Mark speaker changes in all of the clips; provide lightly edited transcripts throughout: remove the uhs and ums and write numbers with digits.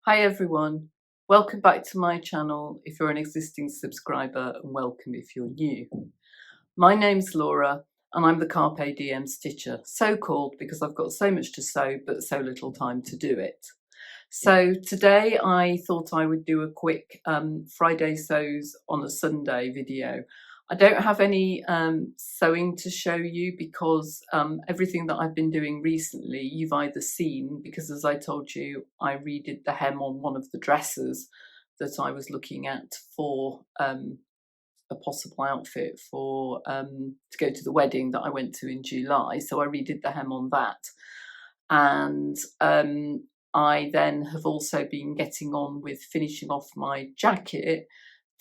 Speaker 1: Hi everyone, welcome back to my channel if you're an existing subscriber, and welcome if you're new. My name's Laura and I'm the Carpe Diem Stitcher, so called because I've got so much to sew but so little time to do it. So today I thought I would do a quick Friday sews on a Sunday video. I don't have any sewing to show you because everything that I've been doing recently you've either seen, because as I told you I redid the hem on one of the dresses that I was looking at for a possible outfit for to go to the wedding that I went to in July. So I redid the hem on that, and I then have also been getting on with finishing off my jacket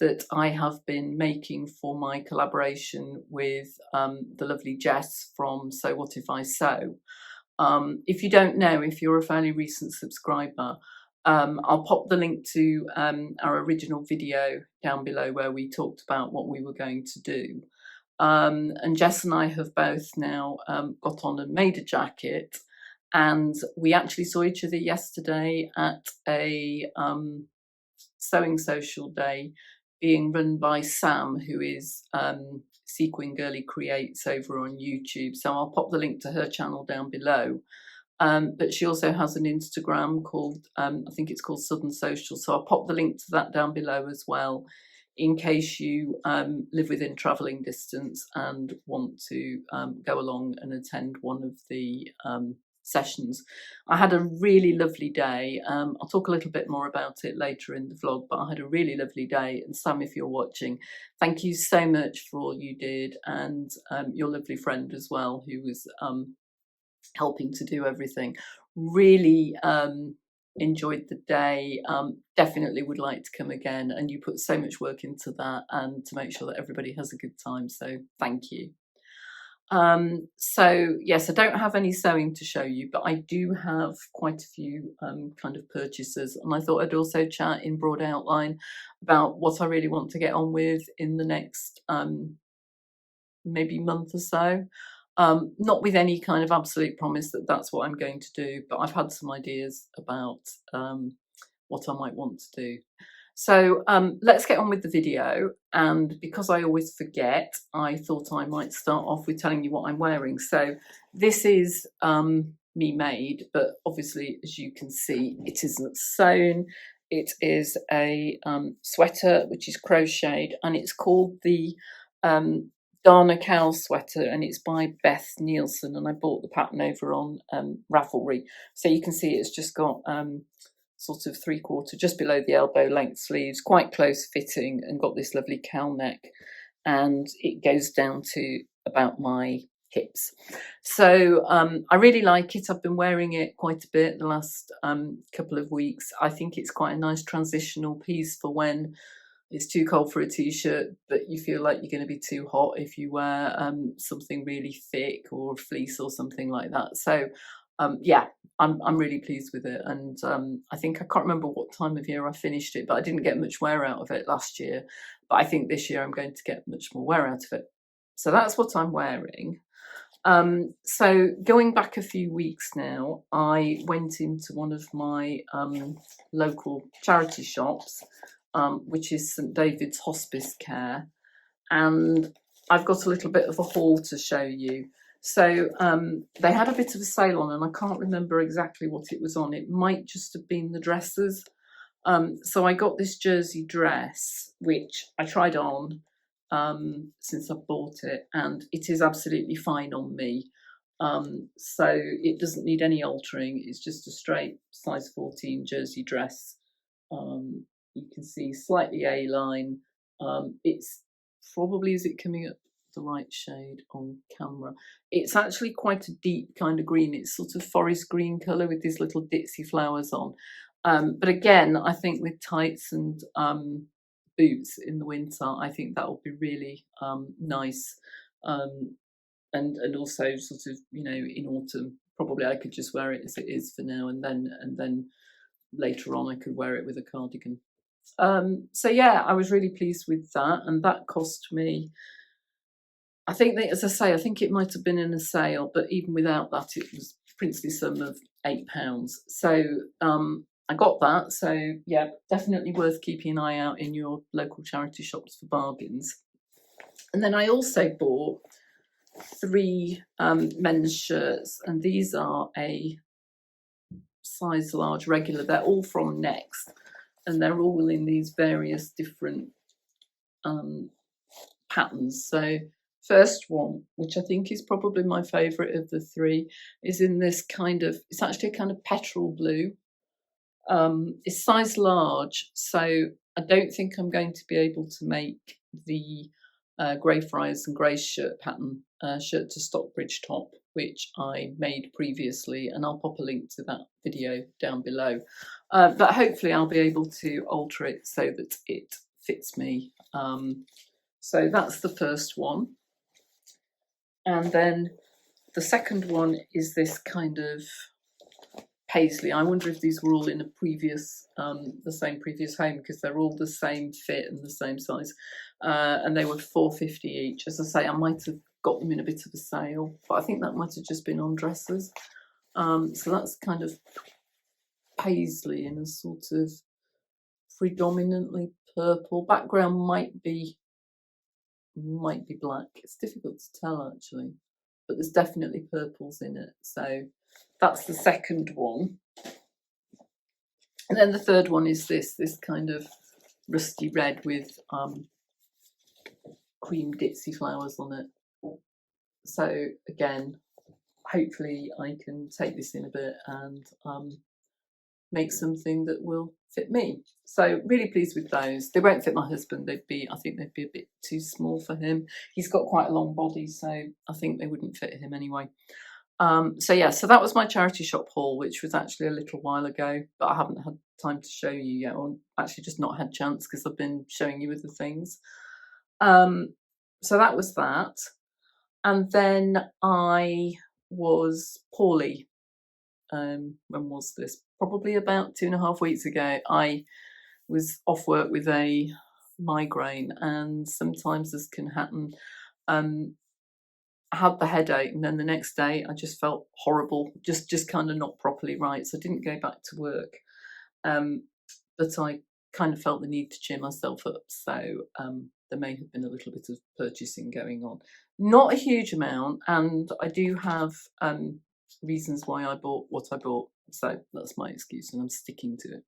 Speaker 1: that I have been making for my collaboration with the lovely Jess from So What If I Sew. If you don't know, if you're a fairly recent subscriber, I'll pop the link to our original video down below where we talked about what we were going to do. And Jess and I have both now got on and made a jacket, and we actually saw each other yesterday at a sewing social day being run by Sam, who is Sequin Girly Creates over on YouTube. So I'll pop the link to her channel down below. But she also has an Instagram called, I think it's called Southern Social. So I'll pop the link to that down below as well, in case you live within travelling distance and want to go along and attend one of the sessions. I had a really lovely day. I'll talk a little bit more about it later in the vlog, but I had a really lovely day. And Sam, if you're watching, thank you so much for all you did, and your lovely friend as well, who was helping to do everything. Really enjoyed the day. Definitely would like to come again, and you put so much work into that and to make sure that everybody has a good time, so thank you. So yes, I don't have any sewing to show you, but I do have quite a few kind of purchases, and I thought I'd also chat in broad outline about what I really want to get on with in the next maybe month or so. Not with any kind of absolute promise that that's what I'm going to do, but I've had some ideas about what I might want to do. So let's get on with the video, and because I always forget, I thought I might start off with telling you what I'm wearing. So this is me made, but obviously as you can see it isn't sewn. It is a sweater which is crocheted, and it's called the Dana Cowl Sweater, and it's by Beth Nielsen, and I bought the pattern over on Ravelry. So you can see it's just got sort of 3/4, just below the elbow length sleeves, quite close fitting, and got this lovely cowl neck, and it goes down to about my hips. So I really like it. I've been wearing it quite a bit the last couple of weeks. I think it's quite a nice transitional piece for when it's too cold for a t-shirt, but you feel like you're going to be too hot if you wear something really thick or fleece or something like that. So yeah, I'm really pleased with it, and I think I can't remember what time of year I finished it, but I didn't get much wear out of it last year, but I think this year I'm going to get much more wear out of it. So that's what I'm wearing. So going back a few weeks now, I went into one of my local charity shops, which is St David's Hospice Care, and I've got a little bit of a haul to show you. So they had a bit of a sale on, and I can't remember exactly what it was on. It might just have been the dresses. So I got this jersey dress, which I tried on since I bought it, and it is absolutely fine on me. So it doesn't need any altering. It's just a straight size 14 jersey dress. You can see slightly A-line. It's probably, is it coming up the right shade on camera? It's actually quite a deep kind of green. It's sort of forest green colour with these little ditzy flowers on. But again, I think with tights and boots in the winter, I think that will be really nice. And also sort of, you know, in autumn, probably I could just wear it as it is for now, and then later on I could wear it with a cardigan. So yeah, I was really pleased with that, and that cost me, I think that, as I say, I think it might have been in a sale, but even without that, it was princely sum of £8. So I got that, so yeah, definitely worth keeping an eye out in your local charity shops for bargains. And then I also bought 3 men's shirts, and these are a size large regular. They're all from Next, and they're all in these various different patterns. So first one, which I think is probably my favourite of the 3, is in this kind of, it's actually a kind of petrol blue. It's size large, so I don't think I'm going to be able to make the grey fries and grey shirt pattern shirt to Stockbridge top, which I made previously, and I'll pop a link to that video down below. But hopefully I'll be able to alter it so that it fits me. So that's the first one. And then the second one is this kind of paisley. I wonder if these were all in a previous, the same previous home, because they're all the same fit and the same size. And they were £4.50 each. As I say, I might have got them in a bit of a sale, but I think that might have just been on dresses. So that's kind of paisley in a sort of predominantly purple background. Might be black. It's difficult to tell actually, but there's definitely purples in it. So that's the second one. And then the third one is this kind of rusty red with cream ditzy flowers on it. So again, hopefully I can take this in a bit and make something that will fit me. So really pleased with those. They won't fit my husband. I think they'd be a bit too small for him. He's got quite a long body, so I think they wouldn't fit him anyway. So yeah, so that was my charity shop haul, which was actually a little while ago, but I haven't had time to show you yet, or actually just not had chance because I've been showing you other things. So that was that. And then I was poorly. When was this? Probably about 2.5 weeks ago. I was off work with a migraine, and sometimes this can happen. I had the headache, and then the next day I just felt horrible, just kind of not properly right. So I didn't go back to work, but I kind of felt the need to cheer myself up. So there may have been a little bit of purchasing going on, not a huge amount, and I do have reasons why I bought what I bought. So that's my excuse, and I'm sticking to it.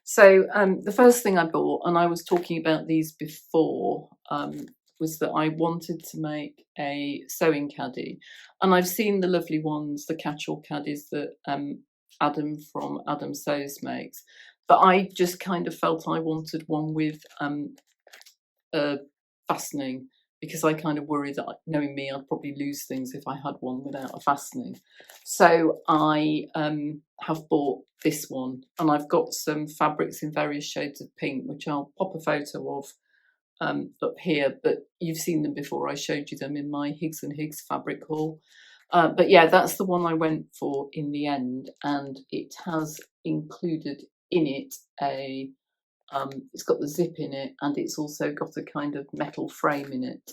Speaker 1: So the first thing I bought, and I was talking about these before, was that I wanted to make a sewing caddy, and I've seen the lovely ones, the catch-all caddies that Adam from Adam Sews makes, but I just kind of felt I wanted one with fastening, because I kind of worry that, knowing me, I'd probably lose things if I had one without a fastening. So I have bought this one, and I've got some fabrics in various shades of pink, which I'll pop a photo of up here, but you've seen them before. I showed you them in my Higgs and Higgs fabric haul. But yeah, that's the one I went for in the end, and it has included in it a it's got the zip in it, and it's also got a kind of metal frame in it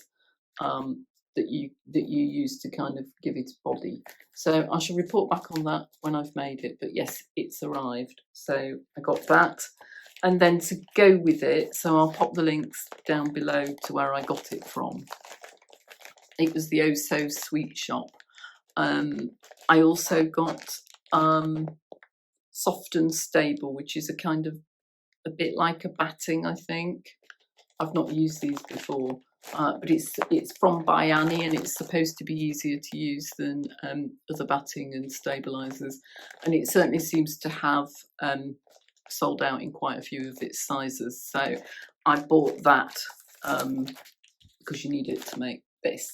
Speaker 1: that you use to kind of give it a body. So I shall report back on that when I've made it, but yes, it's arrived. So I got that. And then to go with it, so I'll pop the links down below to where I got it from. It was the Oh So Sweet shop. I also got Soft and Stable, which is a kind of a bit like a batting, I think. I've not used these before, but it's from Bayani, and it's supposed to be easier to use than other batting and stabilizers, and it certainly seems to have sold out in quite a few of its sizes. So I bought that because you need it to make this.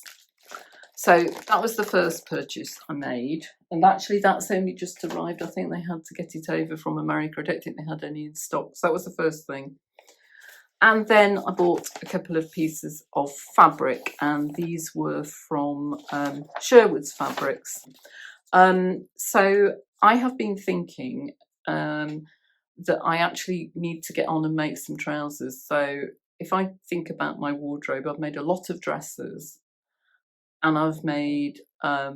Speaker 1: So that was the first purchase I made, and actually that's only just arrived. I think they had to get it over from America. I don't think they had any in stock. So that was the first thing. And then I bought a couple of pieces of fabric, and these were from Sherwood's Fabrics. So I have been thinking that I actually need to get on and make some trousers. So if I think about my wardrobe, I've made a lot of dresses, and I've made a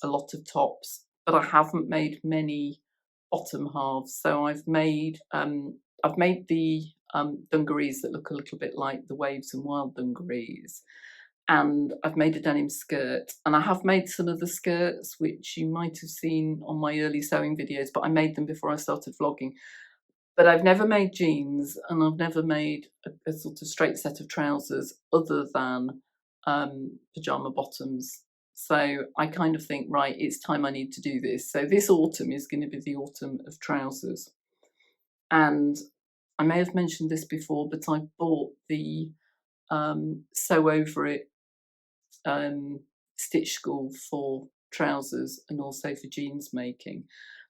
Speaker 1: lot of tops, but I haven't made many bottom halves. So I've made the dungarees that look a little bit like the Waves and Wild dungarees, and I've made a denim skirt, and I have made some of the skirts which you might have seen on my early sewing videos, but I made them before I started vlogging. But I've never made jeans, and I've never made a sort of straight set of trousers other than pyjama bottoms. So I kind of think, right, it's time I need to do this. So this autumn is going to be the autumn of trousers. And I may have mentioned this before, but I bought the Sew Over It stitch school for trousers and also for jeans making.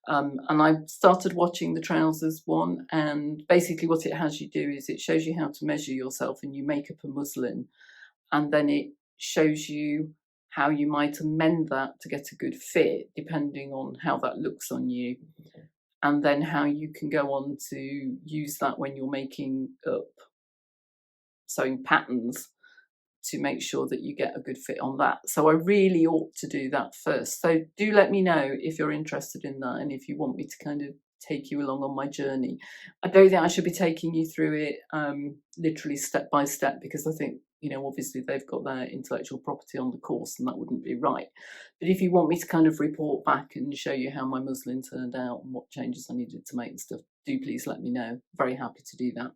Speaker 1: And I started watching the trousers one, and basically what it has you do is it shows you how to measure yourself, and you make up a muslin, and then it shows you how you might amend that to get a good fit depending on how that looks on you, and then how you can go on to use that when you're making up sewing patterns to make sure that you get a good fit on that. So I really ought to do that first. So do let me know if you're interested in that, and if you want me to kind of take you along on my journey. I don't think I should be taking you through it literally step by step, because I think, you know, obviously they've got their intellectual property on the course and that wouldn't be right. But if you want me to kind of report back and show you how my muslin turned out and what changes I needed to make and stuff, do please let me know. Very happy to do that.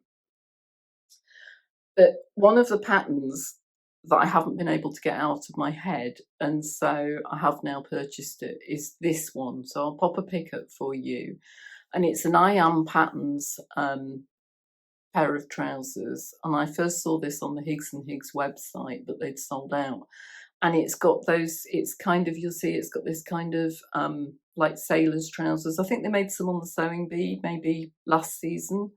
Speaker 1: But one of the patterns that I haven't been able to get out of my head, and so I have now purchased it, is this one. So I'll pop a pic up for you, and it's an I Am Patterns pair of trousers, and I first saw this on the Higgs and Higgs website, but they'd sold out. And it's got those, it's kind of, you'll see it's got this kind of like sailors trousers. I think they made some on the Sewing Bee maybe last season.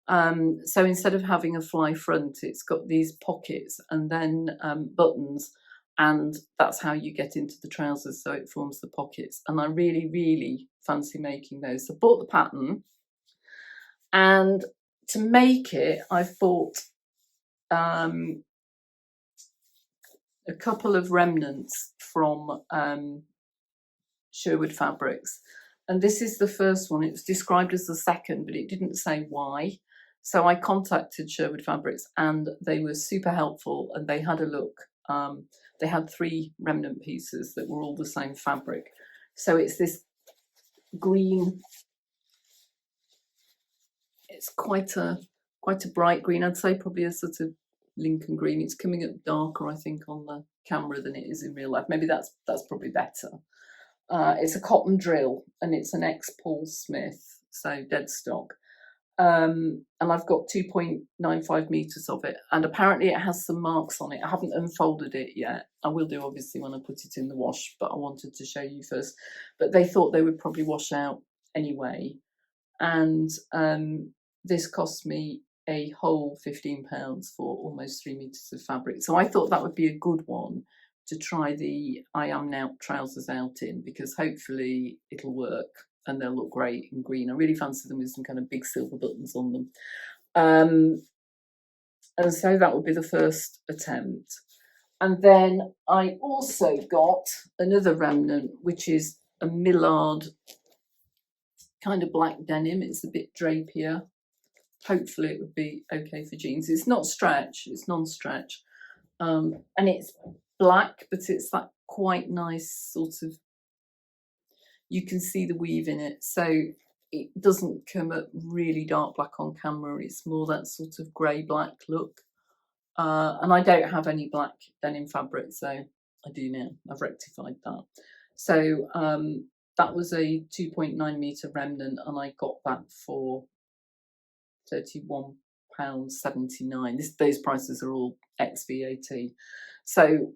Speaker 1: So instead of having a fly front, it's got these pockets and then buttons, and that's how you get into the trousers, so it forms the pockets. And I really, really fancy making those. So I bought the pattern, and to make it, I've bought a couple of remnants from Sherwood Fabrics. And this is the first one. It was described as the second, but it didn't say why. So I contacted Sherwood Fabrics, and they were super helpful, and they had a look. They had 3 remnant pieces that were all the same fabric. So it's this green, it's quite a bright green. I'd say probably a sort of Lincoln green. It's coming up darker, I think, on the camera than it is in real life. Maybe that's probably better. It's a cotton drill, and it's an ex-Paul Smith, so dead stock. And I've got 2.95 meters of it, and apparently it has some marks on it. I haven't unfolded it yet. I will do obviously when I put it in the wash, but I wanted to show you first. But they thought they would probably wash out anyway, and this cost me a whole £15 for almost 3 meters of fabric. So I thought that would be a good one to try the I Am Now trousers out in, because hopefully it'll work and they'll look great in green. I really fancy them with some kind of big silver buttons on them. And so that would be the first attempt. And then I also got another remnant, which is a Millard kind of black denim. It's a bit drapier. Hopefully it would be okay for jeans. It's not stretch, it's non-stretch. And it's black, but it's that quite nice sort of, you can see the weave in it, so it doesn't come up really dark black on camera. It's more that sort of grey black look. And I don't have any black denim fabric, so I do now. I've rectified that. So that was a 2.9 meter remnant, and I got that for £31.79. Those prices are all ex VAT. So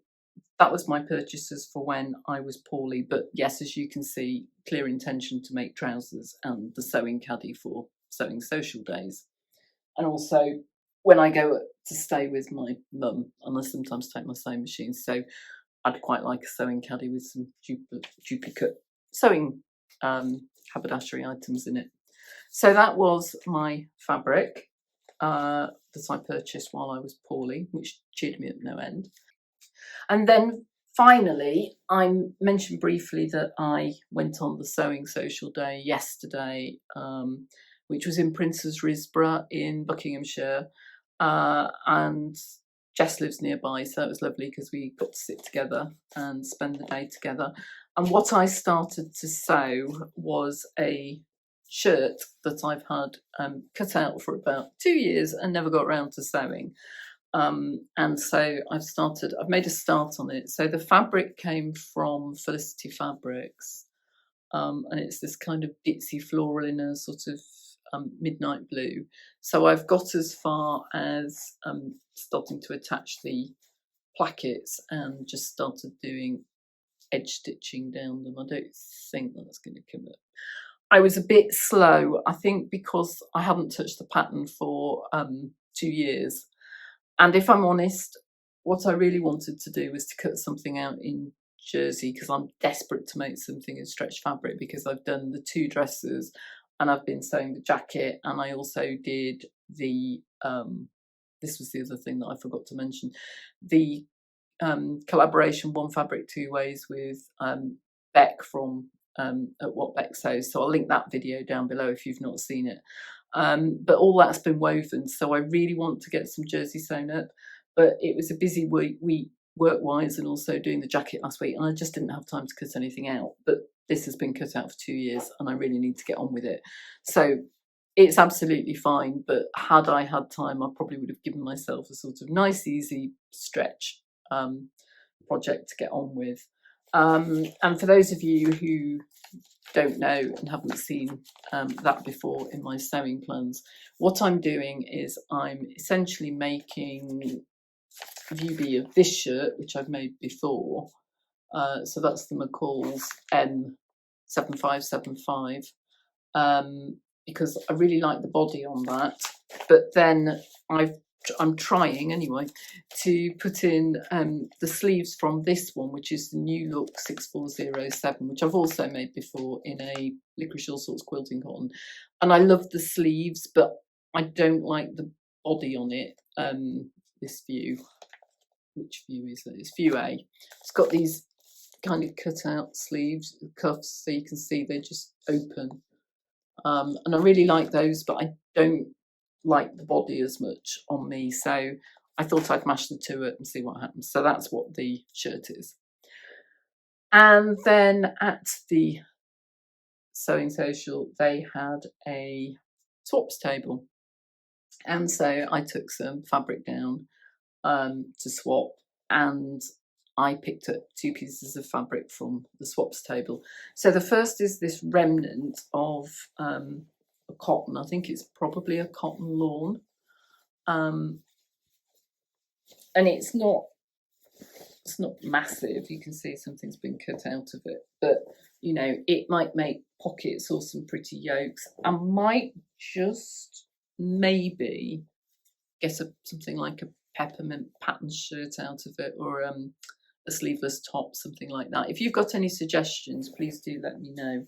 Speaker 1: that was my purchases for when I was poorly. But yes, as you can see, clear intention to make trousers and the sewing caddy for sewing social days. And also when I go to stay with my mum, and I sometimes take my sewing machine. So I'd quite like a sewing caddy with some duplicate sewing haberdashery items in it. So that was my fabric that I purchased while I was poorly, which cheered me up no end. And then finally, I mentioned briefly that I went on the Sewing Social Day yesterday, which was in Prince's Risborough in Buckinghamshire, and Jess lives nearby, so it was lovely because we got to sit together and spend the day together. And what I started to sew was a shirt that I've had cut out for about 2 years and never got around to sewing. And so I've made a start on it. So the fabric came from Felicity Fabrics, and it's this kind of ditzy floral in a sort of midnight blue. So I've got as far as starting to attach the plackets and just started doing edge stitching down them. I don't think that's going to come up. I was a bit slow, I think, because I hadn't touched the pattern for 2 years. And if I'm honest, what I really wanted to do was to cut something out in jersey, because I'm desperate to make something in stretch fabric, because I've done the 2 dresses and I've been sewing the jacket, and I also did the this was the other thing that I forgot to mention, the collaboration One Fabric Two Ways with Beck from at What Beck Sews. So I'll link that video down below if you've not seen it. But all that's been woven, so I really want to get some jersey sewn up, but it was a busy week work-wise, and also doing the jacket last week, and I just didn't have time to cut anything out. But this has been cut out for 2 years and I really need to get on with it. So it's absolutely fine, but had I had time, I probably would have given myself a sort of nice, easy stretch project to get on with. And for those of you who don't know and haven't seen that before in my sewing plans, what I'm doing is I'm essentially making a view of this shirt, which I've made before. So that's the McCalls M7575, because I really like the body on that. But then I'm trying anyway to put in the sleeves from this one, which is the New Look 6407, which I've also made before in a licorice all sorts quilting cotton. And I love the sleeves, but I don't like the body on it. This view, which view is it? It's view A. It's got these kind of cut out sleeves, cuffs, so you can see they're just open. And I really like those, but I don't like the body as much on me, so I thought I'd mash the 2 up and see what happens. So that's what the shirt is. And then at the Sewing Social, they had a swaps table, and so I took some fabric down to swap, and I picked up 2 pieces of fabric from the swaps table. So the first is this remnant of a cotton. I think it's probably a cotton lawn, and it's not massive. You can see something's been cut out of it, but you know, it might make pockets or some pretty yokes. I might just maybe get something like a peppermint pattern shirt out of it, or a sleeveless top, something like that. If you've got any suggestions, please do let me know.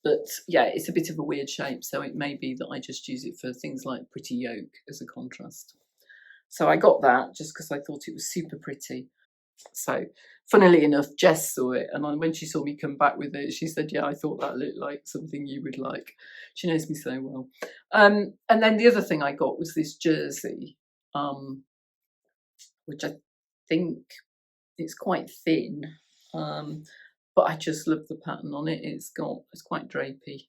Speaker 1: But yeah, it's a bit of a weird shape, so it may be that I just use it for things like pretty yoke as a contrast. So I got that just because I thought it was super pretty. So funnily enough, Jess saw it, and when she saw me come back with it, she said, yeah, I thought that looked like something you would like. She knows me so well. And then the other thing I got was this jersey, which I think it's quite thin, but I just love the pattern on it. It's quite drapey.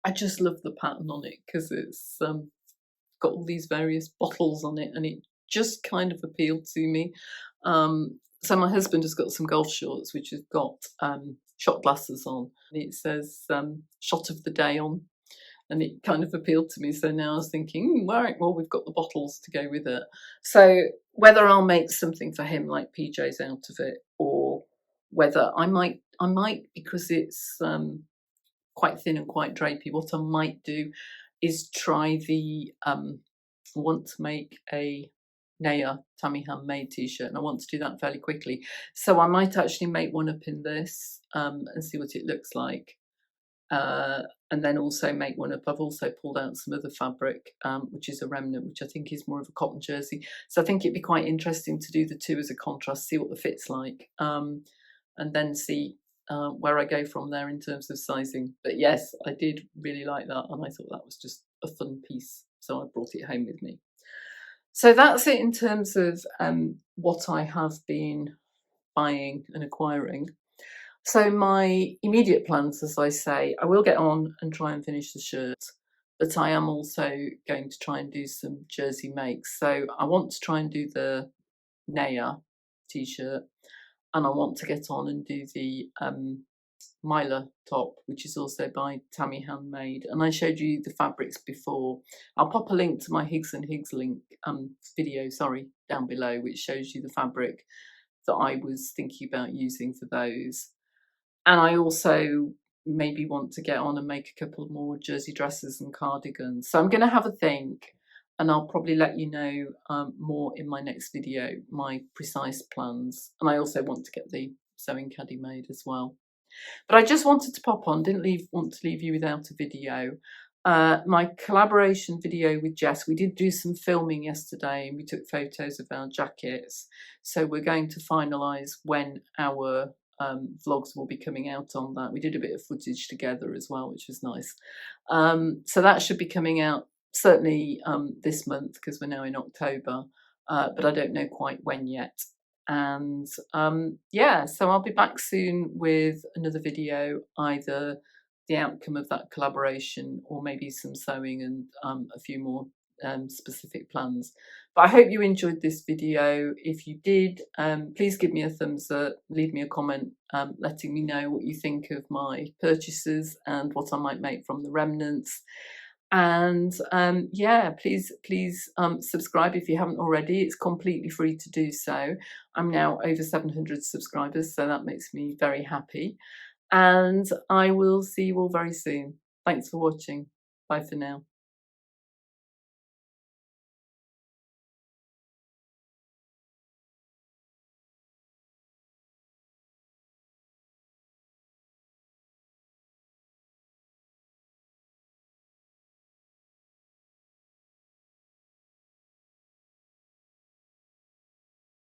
Speaker 1: I just love the pattern on it because it's got all these various bottles on it, and it just kind of appealed to me. So my husband has got some golf shorts which have got shot glasses on, and it says shot of the day on, and it kind of appealed to me. So now I was thinking, right, well, we've got the bottles to go with it. So whether I'll make something for him like PJs out of it, or whether I might, because it's quite thin and quite drapey, what I might do is try the I want to make a Naya Tammy handmade t-shirt, and I want to do that fairly quickly. So I might actually make one up in this and see what it looks like. and then also make one up. I've also pulled out some other fabric, which is a remnant, which I think is more of a cotton jersey. So I think it'd be quite interesting to do the two as a contrast, see what the fit's like, and then see where I go from there in terms of sizing. But yes, I did really like that, and I thought that was just a fun piece, so I brought it home with me. So that's it in terms of what I have been buying and acquiring. So my immediate plans, as I say, I will get on and try and finish the shirt, but I am also going to try and do some jersey makes. So I want to try and do the Naya t-shirt, and I want to get on and do the Myla top, which is also by Tammy Handmade. And I showed you the fabrics before. I'll pop a link to my Higgs and Higgs link video, down below, which shows you the fabric that I was thinking about using for those. And I also maybe want to get on and make a couple more jersey dresses and cardigans. So I'm going to have a think, and I'll probably let you know more in my next video, my precise plans. And I also want to get the sewing caddy made as well. But I just wanted to pop on, didn't want to leave you without a video. My collaboration video with Jess, we did do some filming yesterday and we took photos of our jackets. So we're going to finalise when our vlogs will be coming out on that. We did a bit of footage together as well, which was nice. So that should be coming out certainly this month, because we're now in October, but I don't know quite when yet. And yeah, so I'll be back soon with another video, either the outcome of that collaboration or maybe some sewing and a few more specific plans. But I hope you enjoyed this video. If you did, please give me a thumbs up, leave me a comment letting me know what you think of my purchases and what I might make from the remnants. And yeah, please subscribe if you haven't already. It's completely free to do so. I'm now over 700 subscribers, so that makes me very happy. And I will see you all very soon. Thanks for watching. Bye for now.